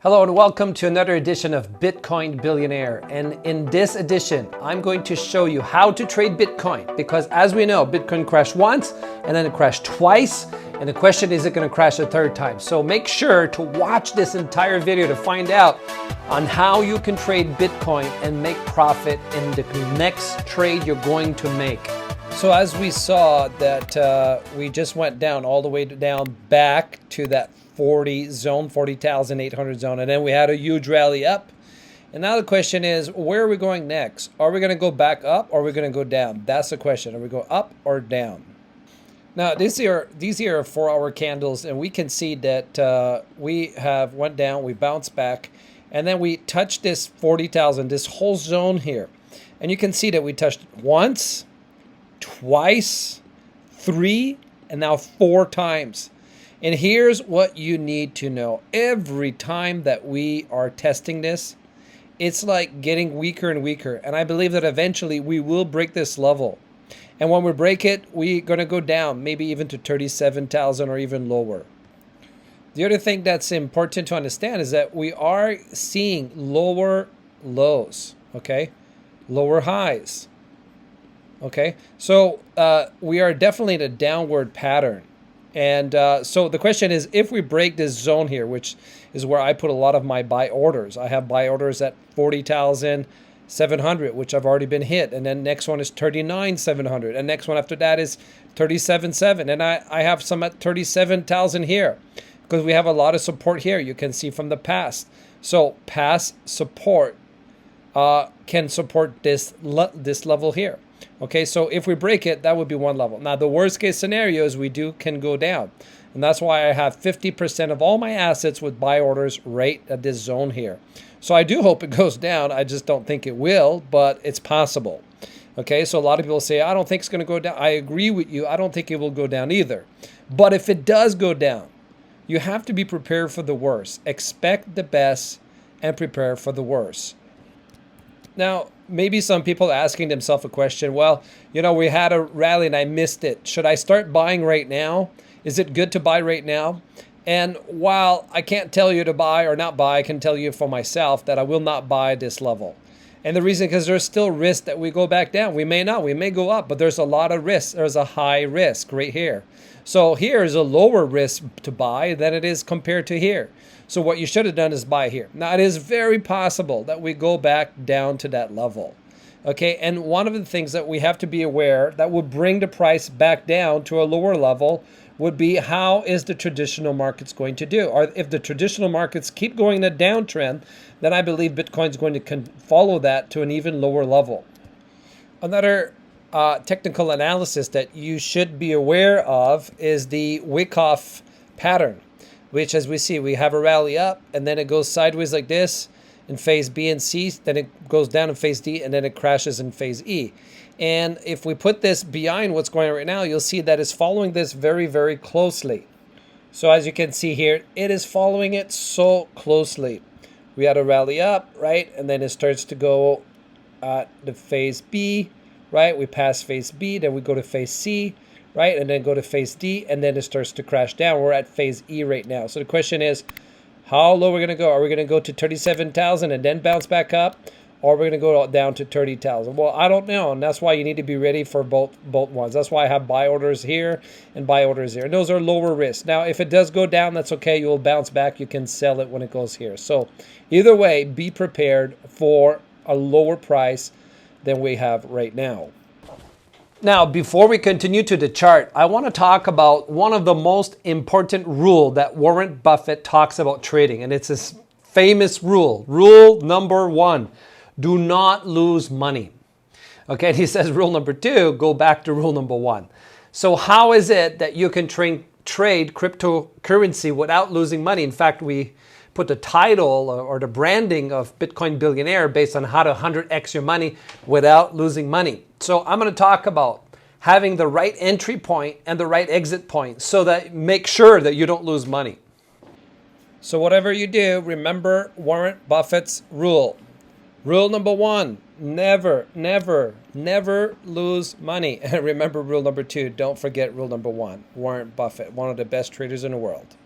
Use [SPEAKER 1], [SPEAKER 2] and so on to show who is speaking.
[SPEAKER 1] Hello and welcome to another edition of Bitcoin Billionaire. And in this edition, I'm going to show you how to trade Bitcoin, because as we know, Bitcoin crashed once and then it crashed twice. And the question is it going to crash a third time? So make sure to watch this entire video to find out on how you can trade Bitcoin and make profit in the next trade you're going to make. So as we saw that we just went down all the way down back to that 40,800 zone, and then we had a huge rally up. And now the question is, where are we going next? Are we going to go back up or are we going to go down? That's the question. Are we going up or down? Now these here are 4-hour candles, and we can see that we have went down, we bounced back, and then we touched this 40,000, this whole zone here. And you can see that we touched it once, twice, 3, and now 4 times. And here's what you need to know. Every time that we are testing this, it's like getting weaker and weaker. And I believe that eventually we will break this level. And when we break it, we're going to go down, maybe even to 37,000 or even lower. The other thing that's important to understand is that we are seeing lower lows, okay? Lower highs, okay? So we are definitely in a downward pattern. And so the question is, if we break this zone here, which is where I put a lot of my buy orders. I have buy orders at 40,700, which I've already been hit. And then next one is 39,700. And next one after that is 37,700. And I have some at 37,000 here because we have a lot of support here. You can see from the past. So past support can support this level here. Okay, so if we break it, that would be one level. Now, the worst case scenario is we can go down. And that's why I have 50% of all my assets with buy orders right at this zone here. So I do hope it goes down. I just don't think it will, but it's possible. Okay, so a lot of people say, I don't think it's going to go down. I agree with you. I don't think it will go down either. But if it does go down, you have to be prepared for the worst. Expect the best and prepare for the worst. Now, maybe some people are asking themselves a question, well, we had a rally and I missed it. Should I start buying right now? Is it good to buy right now? And while I can't tell you to buy or not buy, I can tell you for myself that I will not buy this level. And the reason, because there's still risk that we go back down. We may not, we may go up, but there's a lot of risk. There's a high risk right here. So here is a lower risk to buy than it is compared to here. So what you should have done is buy here. Now, it is very possible that we go back down to that level. Okay, and one of the things that we have to be aware that would bring the price back down to a lower level would be, how is the traditional markets going to do? Or if the traditional markets keep going in a downtrend, then I believe Bitcoin is going to follow that to an even lower level. Another technical analysis that you should be aware of is the Wyckoff pattern, which, as we see, we have a rally up and then it goes sideways like this in phase B and C, then it goes down in phase D, and then it crashes in phase E. And if we put this behind what's going on right now, you'll see that it's following this very, very closely. So as you can see here, it is following it so closely. We had a rally up, right? And then it starts to go at the phase B, right? We pass phase B, then we go to phase C, right? And then go to phase D, and then it starts to crash down. We're at phase E right now. So the question is, how low are we going to go? Are we going to go to 37,000 and then bounce back up? Or are we going to go down to 30,000? Well, I don't know. And that's why you need to be ready for both ones. That's why I have buy orders here and buy orders here. And those are lower risk. Now, if it does go down, that's okay. You will bounce back. You can sell it when it goes here. So either way, be prepared for a lower price than we have right now. Now, before we continue to the chart, I want to talk about one of the most important rules that Warren Buffett talks about trading. And it's this famous rule. Rule number 1, do not lose money. Okay, and he says rule number 2, go back to rule number 1. So how is it that you can trade cryptocurrency without losing money? In fact, we put the title or the branding of Bitcoin Billionaire based on how to 100x your money without losing money. So I'm going to talk about having the right entry point and the right exit point so that make sure that you don't lose money. So whatever you do, remember Warren Buffett's rule. Rule number 1, never, never, never lose money. And remember rule number 2, don't forget rule number 1. Warren Buffett, one of the best traders in the world.